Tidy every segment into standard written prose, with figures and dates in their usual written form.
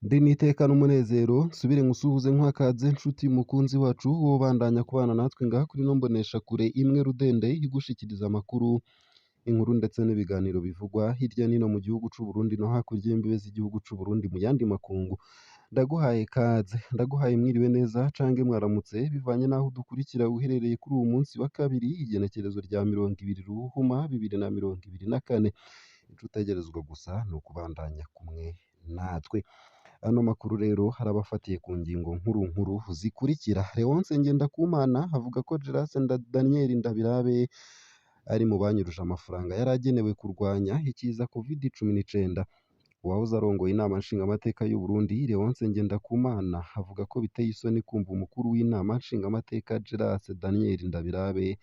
Ndi n'iteka n'umunezero nsubire ngusuhuze nkwakaze nshuti mukunzi wacu wobandanya kubana natwe ngaha kuri ino mboneshakure imwe rudende igushikiriza amakuru, inkuru ndetse n'ibiganiro bivugwa hirya no hino mu gihugu c'u Burundi no hakurya y'imbibe z'igihugu c'u Burundi mu yandi makungu. Ndaguhaye kaze, ndaguhaye mwiriwe neza cange mwaramutse bivanye n'aho udukurikira uherereye kuri uwu munsi wa kabiri igenekerezo rya 20 Ruhuma 2024. Ico utegerezwa gusa ni ukubandanya kumwe natwe. Ano makuru rero harabafatiye ku ngingo nkuru zikurikira. Leonce Ngendakumana avuga ko Grace Daniel Ndabirabe ari mu banyuruje amafaranga yari agenewe kurwanya ikiza COVID-19. Uwahoze arongoye inama nshingamateka y'u Burundi Leonce Ngendakumana avuga ko biteye isoni kumva umukuru w'inama nshingamateka Grace Daniel Ndabirabe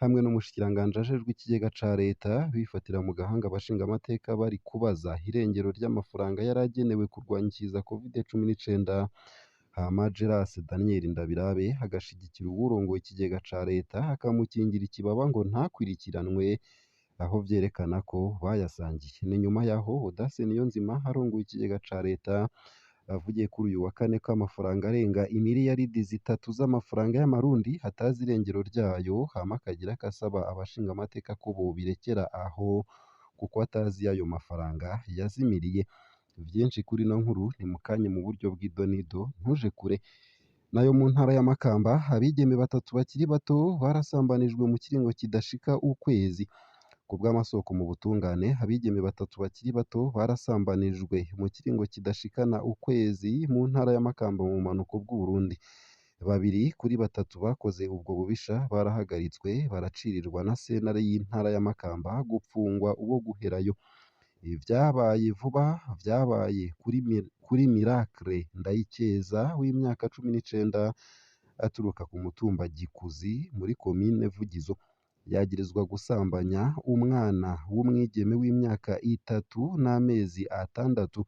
hamwe n'umushikiranganji ajejwe ikigega ca leta bifatira mu gahanga abashingamateka bari kubaza irengero ry'amafaranga yari agenewe kurwanya ikiza COVID-19. Hama Grace Daniel Ndabirabe agashigikira uwurongoye ikigega ca leta akamukingira ikibaba ngo ntakwirikiranwe, aho vyerekana ko bayasangiye. Ni nyuma yaho Audace Niyonzima arongoye ikigega ca leta avugiye kuri uyu wa kane ko amafaranga arenga imiliyaridi zitatu z'amafaranga y'amarundi hatazi irengero ryayo, hama akagira akasaba abashingamateka ko bobirekera aho kuko atazi ayo mafaranga yazimiriye. Vyinshi kuri ino nkuru ni mukanye mu buryo bw'idonido ntuje kure. Nayo mu ntara ya Makamba abigeme batatu bakiri bato barasambanijwe mu kiringo kidashika ukwezi. Ku bw'amasoko mu butungane abigeme batatu bakiri bato barasambanijwe mu kiringo kidashikana ukwezi mu ntara ya Makamba mu bumanuko bw'u Burundi. Babiri kuri batatu bakoze ubwo bubisha barahagaritswe baracirirwa na sentare y'intara ya Makamba gupfungwa uwo guherayo. Vyabaye vuba, vyabaye kuri Miracle Ndayikeza w'imyaka 19 aturuka ku mutumba Gikuzi muri komine Vugizo. Yagirizwa gusambanya umwana w'umwigeme w'imyaka 3 n'amezi 6.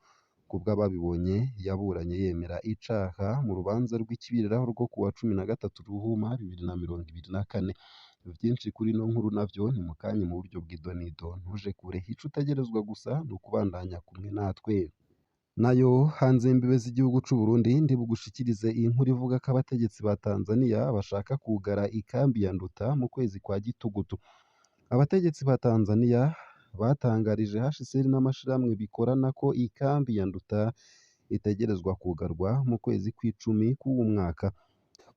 Kubw'ababibonye yaburanye yemera icaha mu rubanza rw'ikibiriraho rwo kuwa 13 Ruhuma 2024. Vyinshi kuri ino nkuru navyo ni mukanye mu buryo bw'idonido ntuje kure. Ico utegerezwa gusa ni ukubandanya kumwe natwe. Nayo hanze y'imbibe z'igihugu c'u Burundi ndi bugushikirize iyi nkuru ivuga ko abategetsi ba Tanzania bashaka kugara ikambi ya Nduta mu kwezi kwa Gitugutu. Abategetsi ba Tanzania batangarije HCR n'amashirahamwe bikorana ko ikambi ya Nduta itegerezwa kugarwa mu kwezi kw'icumi k'uwu mwaka.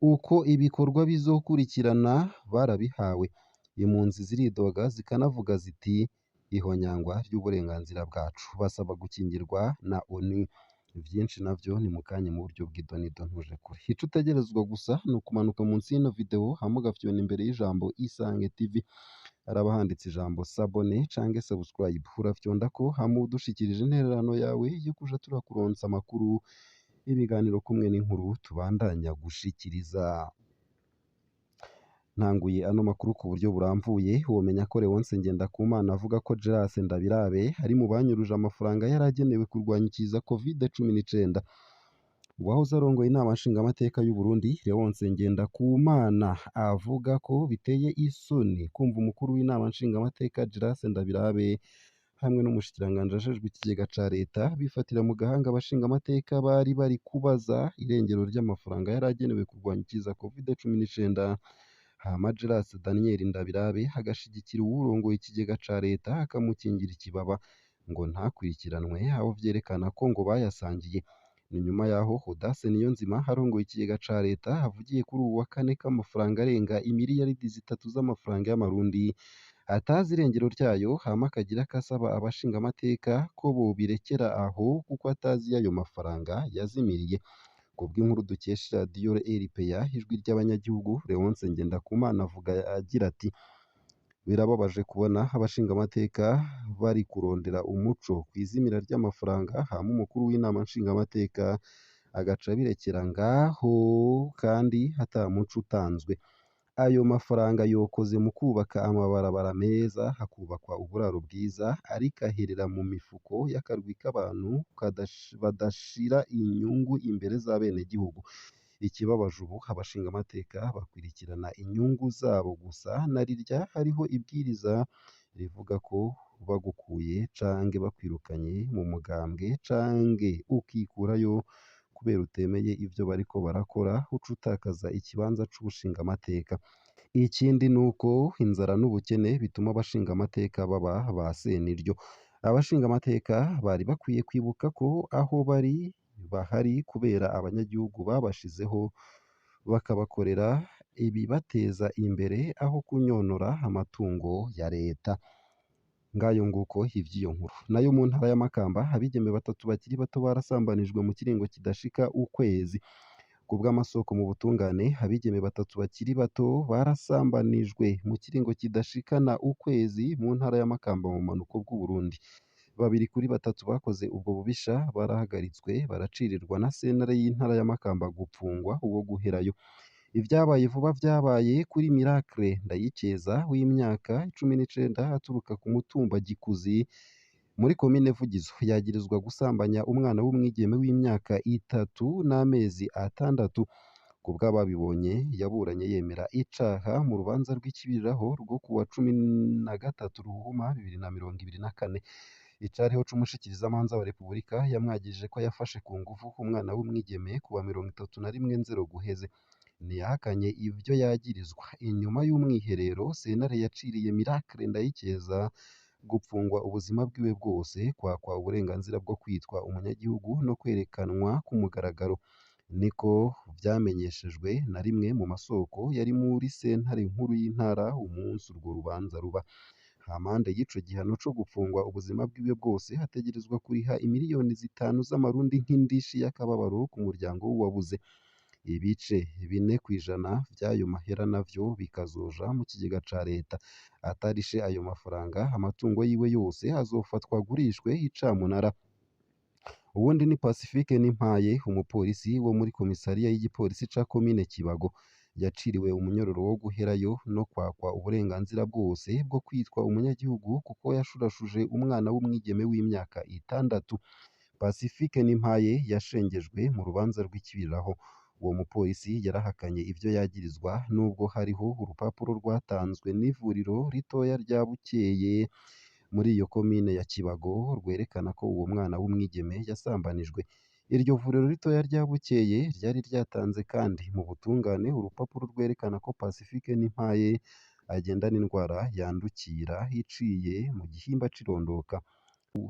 Uko ibikorwa bizokurikirana barabihawe. Impunzi ziridoga zikanavuga ziti ihonyangwa ry'uburenganzira bwacu, basaba gukingirwa na ONU. Vyinshi navyo ni mukanye mu buryo bw'idonido ntuje kure. Ico utegerezwa gusa ni ukumanuka munsi y'ino video hama ugafyona imbere y'ijambo Isange TV, araba handitse ijambo s'abonner canke subscribe, urafyondako hama udushikirije intererano yawe yo kuja turakuronsa amakuru ibiganiro kumwe n'inkuru tubandanya gushikiriza. Ntanguye ano makuru ku buryo buramvuye, womenya ko Leonce Ngendakumana avuga ko Grace Ndabirabe ari mu banyuruje amafaranga yari agenewe kurwanya ikiza COVID-19. Uwahoze arongoye inama nshingamateka y'u Burundi Leonce Ngendakumana avuga ko biteye isoni kumva umukuru w'inama nshingamateka Grace Ndabirabe hamwe n'umushikiranganji ajejwe ikigega ca leta bifatira mu gahanga abashingamateka bari kubaza irengero ry'amafaranga yari agenewe kurwanya ikiza COVID-19. Hama Grace Daniel Ndabirabe agashigikira uwurongoye ikigega ca leta akamukingira ikibaba ngo ntakwirikiranwe, aho vyerekana ko ngo bayasangiye. Ni nyuma yaho Audace Niyonzima arongoye ikigega ca leta avugiye kuri uwu wa kane ko amafaranga arenga imiliyaridi zitatu z'amafaranga y'amarundi atazi irengero ryayo, hama akagira akasaba abashingamateka ko bobirekera aho kuko atazi ayo mafaranga yazimiriye. Kubw'inkuru dukesha radiyo RPA ijwi ry'abanyagihugu, Leonce Ngendakumana avuga agira ati birababaje kubona abashingamateka bari kurondera umuco kw'izimira ry'amafaranga, hama umukuru w'inama nshingamateka agaca birekera ngaho kandi ata muco utanzwe. Ayo mafaranga yokoze mu kubaka amabarabara meza, hakubakwa uburaro bwiza, ariko aherera mu mifuko y'akarwi k'abantu badashira inyungu imbere z'abenegihugu. Ikibabaje ubu abashingamateka bakwirikirana inyungu zabo gusa, narirya hariho ibwiriza rivuga ko bagukuye canke bakwirukanye mu mugambwe canke ukikurayo kubera utemeye ivyo bariko barakora uca utakaza ikibanza c'ubushingamateka. Ikindi nuko inzara n'ubukene bituma abashingamateka baba ba seniryo. Abashingamateka bari bakwiye kwibuka ko aho bari bahari kubera abanyagihugu babashizeho bakabakorera ibibateza imbere aho kunyonora amatungo ya leta. Ngayo nguko ivy'iyo nkuru. Nayo mu ntara ya Makamba abigeme batatu bakiri bato barasambanijwe mu kiringo kidashika ukwezi. Ku bw'amasoko mu butungane abigeme batatu bakiri bato barasambanijwe mu kiringo kidashikana ukwezi mu ntara ya Makamba mu bumanuko bw'Uburundi. Babiri kuri batatu bakoze ubwo bubisha barahagaritswe baracirirwa na sentare y'intara ya Makamba gupfungwa uwo guherayo. Ivyabaye vuba vyabaye kuri Miracle Ndayikeza w'imyaka 19 aturuka ku mutumba Gikuzi muri komine Vugizo yagirizwa gusambanya umwana w'umwigeme w'imyaka 3 n'amezi 6. Ku bw'ababibonye yaburanye yemera icaha mu rubanza rw'ikibiriraho rwo kuwa 13 Ruhuma 2024. Icariho c'umushikirizamanza wa Repubulika yamwagirije ko yafashe ku nguvu umwana w'umwigeme kuwa 31 Nzero guheze. Ntiyahakanye ivyo yagirizwa. Inyuma y'umwiherero sentare yaciriye Miracle Ndayikeza gupfungwa ubuzima bwiwe bwose, kwakwa uburenganzira bwo kwitwa umunyagihugu no kwerekanwa ku mugaragaro. Niko vyamenyeshejwe na rimwe mu masoko yari muri sentare nkuru y'intara umunsi urwo rubanza ruba. Hampande y'ico gihano co gupfungwa ubuzima bwiwe bwose hategerezwa kuriha imiliyoni 5 z'amarundi nk'indishi y'akababaro ku muryango w'uwabuze. Ibice 4% vy'ayo mahera navyo bikazoja mu kigega ca leta. Atarishe ayo mafaranga amatungo yiwe yose azofatwa agurishwe icamunara. Uwundi ni Pacifique Nimpaye, umupolisi wo muri komisariya y'igipolisi ca komine Kibago. Yaciriwe umunyororo wo guherayo no kwakwa uburenganzira bwose bwo kwitwa umunyagihugu kuko yashurashuje umwana w'umwigeme w'imyaka 6. Pacifique Nimpaye yashengejwe mu rubanza rw'ikibiriraho. Uwo mupolisi yarahakanye ivyo yagirizwa nubwo hariho urupapuro rwatanzwe n'ivuriro ritoya rya Bukeye muri iyo komine ya Kibago rwerekana ko uwo mwana w'umwigeme yasambanijwe. Iryo vuriro ritoya rya Bukeye ryari ryatanze kandi mu butungane urupapuro rwerekana ko Pacifique Nimpaye agendana indwara yandukira iciye mu gihimba c'irondoka.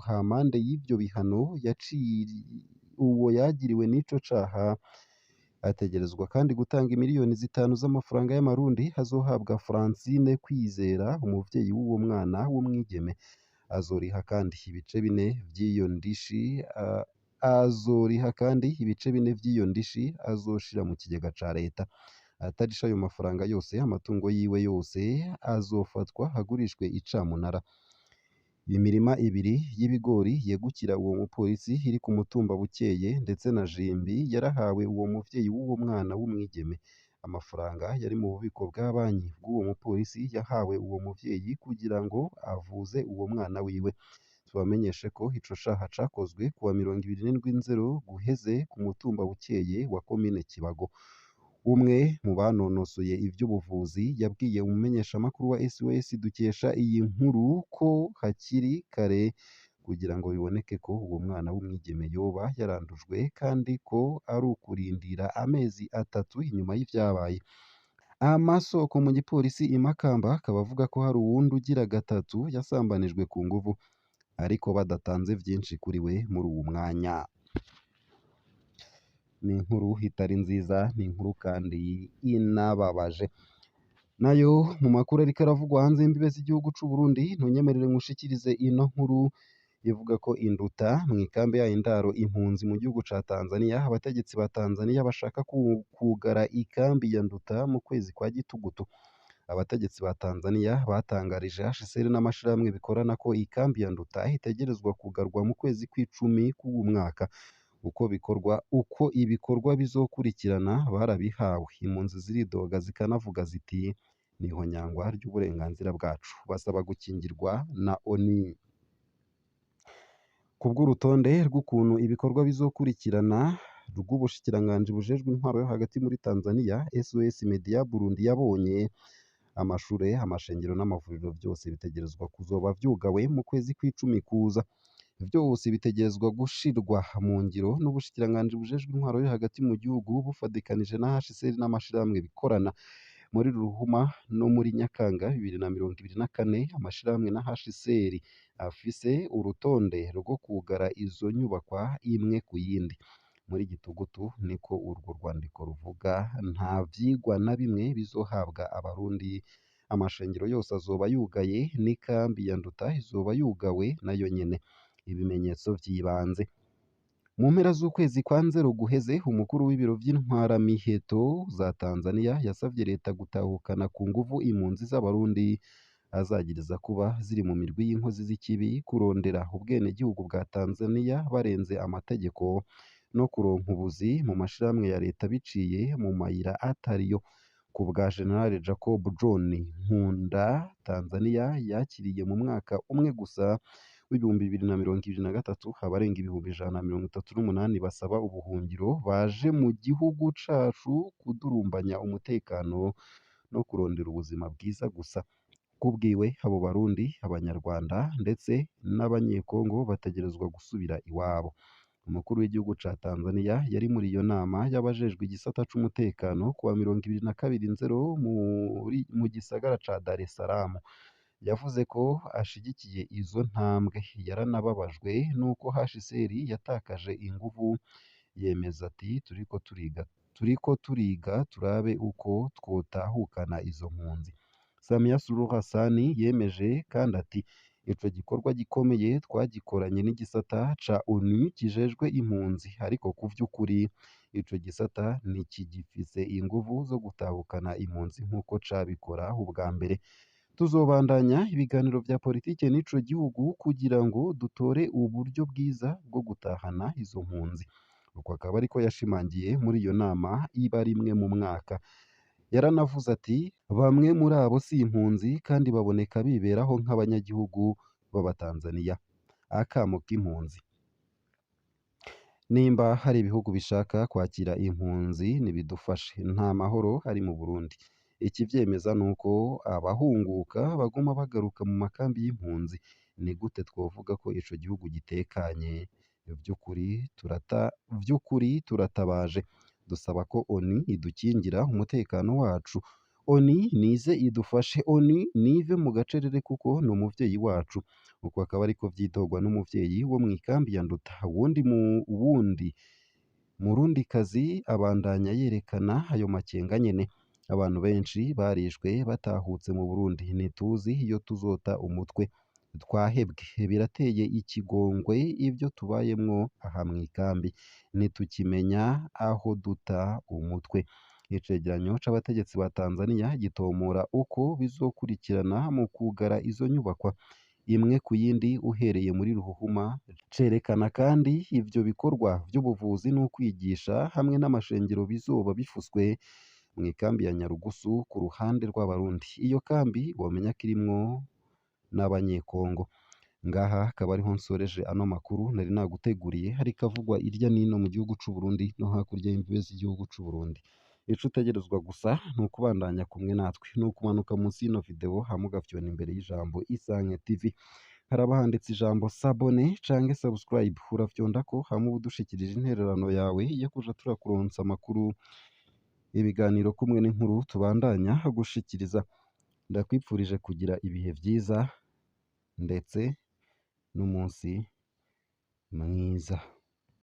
Hampande y'ivyo bihano uwo yagiriwe n'ico caha ategerezwa kandi gutanga imiliyoni 5 z'amafaranga y'amarundi azohabwa Francine Kwizera, umuvyeyi w'uwo mwana w'umwigeme. Azoriha kandi ibice 4 vy'iyo ndishi azoshira mu kigega ca leta. Atarisha ayo mafaranga yose amatungo yiwe yose azofatwa agurishwe icamunara. Imirima 2 y'ibigori yegukira uwo mupolisi iri ku mutumba Bukeye ndetse na Jimbi yarahawe uwo muvyeyi w'uwo mwana w'umwigeme. Amafaranga yari mu bubiko bwa banki bw'uwo mupolisi yahawe uwo muvyeyi kugira ngo avuze uwo mwana wiwe. Tubamenyeshe ko ico caha cakozwe kuwa 27 Nzero guheze ku mutumba Bukeye wa komine Kibago. Umwe mu banonosoye ivy'ubuvuzi yabwiye umumenyeshamakuru wa SOS dukesha iyi nkuru ko hakiri kare kugira ngo biboneke ko uwo mwana w'umwigeme yoba yarandujwe kandi ko ari ukurindira amezi 3 inyuma y'ivyabaye. Amasoko mu gipolisi i Makamba akaba avuga ko hari uwundi ugira 3 yasambanijwe ku nguvu ariko badatanze vyinshi kuri we muri uwu mwanya. Ni inkuru itari nziza, ni inkuru kandi inababaje. Nayo mu makuru ariko aravugwa hanze y'imbibe z'igihugu c'u Burundi, ntunyemerere nkushikirize ino nkuru ivuga ko induta mw'ikambi yayo indaro impunzi mu gihugu ca Tanzania, abategetsi ba Tanzania bashaka kugara ikambi ya Nduta mu kwezi kwa Gitugutu. Abategetsi ba Tanzania batangarije HCR n'amashirahamwe bikorana ko ikambi ya Nduta itegerezwa kugarwa mu kwezi kw'icumi k'uwu mwaka. Uko ibikorwa bizokurikirana barabihawe. Impunzi ziridoga zikanavuga ziti niho nyangwa ry'uburenganzira bwacu. Basaba gukingirwa na ONU. Kubw'urutonde rw'ukuntu ibikorwa bizokurikirana rw'ubushikiranganji bujejwe intwaro yo hagati muri Tanzania, SOS Media Burundi yabonye amashure amashengero n'amavuriro vyose bitegerezwa kuzoba vyugawe mu kwezi kw'icumi kuza vyose bitegerezwa gushirwa mu ngiro n'ubushikiranganji bujejwe intwaro yo hagati mu gihugu bufadikanije na HCR n'amashirahamwe bikorana muri Ruhuma no muri Nyakanga 2024 amashirahamwe na HCR afise urutonde rwo kugara izo nyubakwa imwe ku yindi muri Gitugutu niko urwo rwandiko ruvuga nta vyigwa na bimwe bizohabwa abarundi amashengero yose azoba yugaye n'ikambi ya Nduta izoba yugawe nayo nyene ibimenyetso vy'ibanze mu mpera z'ukwezi kwa Nzero guheze umukuru w'ibiro vy'intwaramiheto za Tanzania yasavye leta gutahukana ku nguvu impunzi z'abarundi azagiriza kuba ziri mu mirwi y'inkozi z'ikibi kurondera ubwenegihugu bwa Tanzania barenze amategeko no kuronka ubuzi mu mashirahamwe ya leta biciye mu mayira atariyo ku bwa General Jacob John Nkunda Tanzania yakiriye mu mwaka umwe gusa w'ibihumbi 2023 abarenga ibihumbi 138 basaba ubuhungiro baje mu gihugu cacu kudurumbanya umutekano no kurondera ubuzima bwiza gusa kubwiwe abo barundi abanyarwanda ndetse n'abanyekongo bategerezwa gusubira iwabo umukuru w'igihugu ca Tanzania yari muri iyo nama y'abajejwe igisata c'umutekano kuwa 22 Nzero mu gisagara ca Dar es Salaam yavuze ko ashigikiye izo ntambwe yaranababajwe nuko HCR yatakaje inguvu yemeza ati turiko turiga turabe uko twotahukana izo mpunzi Samia Suluhu Hassan yemeje kandi ati ico gikorwa gikomeye twagikoranye n'igisata ca ONU kijejwe impunzi ariko ku vy'ukuri ico gisata ntikigifise inguvu zo gutahukana impunzi nk'uko cabikora ubwa mbere tuzobandanya ibiganiro vya politike n'ico gihugu kugira ngo dutore uburyo bwiza bwo gutahana izo mpunzi uko akaba ariko yashimangiye muri iyo nama iba rimwe mu mwaka yaranavuze ati bamwe muri abo si impunzi kandi baboneka biberaho nk'abanyagihugu b'Abatanzania akamo k'impunzi nimba hari ibihugu bishaka kwakira impunzi nibidufashe nta mahoro ari mu Burundi ikivyemeza nuko abahunguka baguma bagaruka mu makambi y'impunzi ni gute twovuga ko ico gihugu gitekanye vy'ukuri turatabaje dusaba ko ONU idukingira umutekano wacu ONU nize idufashe ONU nive mu gacerere kuko ni umuvyeyi wacu uko akaba ariko vyitogwa n'umuvyeyi wo mu ikambi ya Nduta Murundikazi abandanya yerekana ayo makenga nyene abantu benshi barishwe batahutse mu Burundi ntituzi iyo tuzota umutwe twahebwe birateye ikigongwe ibyo tubayemwo aha mu ikambi ntitukimenya aho duta umutwe icegeranyo c'abategetsi ba Tanzania gitomora uko bizokurikirana mu kugara izo nyubakwa imwe ku yindi uhereye muri Ruhuhuma cerekana kandi ivyo bikorwa vy'ubuvuzi n'ukwigisha hamwe n'amashengero bizoba bifuswe mu ikambi ya Nyarugusu ku ruhande rw'abarundi iyo kambi wamenya kirimwo n'abanyekongo ngaha akaba ariho nsoreje ano makuru nari naguteguriye hariko avugwa irya nino mu gihugu c'u Burundi no hakurya y'imbibe z'igihugu c'u Burundi ico utegerezwa gusa ni ukubandanya kumwe natwe ni ukumanuka munsi y'ino video hama ugafyona imbere y'ijambo Isange TV haraba handitse ijambo sabone canke subscribe urafyondako hama uba udushikirije intererano yawe yo kuja turakuronsa amakuru ibiganiro kumwe n'inkuru tubandanya gushikiriza ndakwipfurije kugira ibihe vyiza ndetse n'umunsi mwiza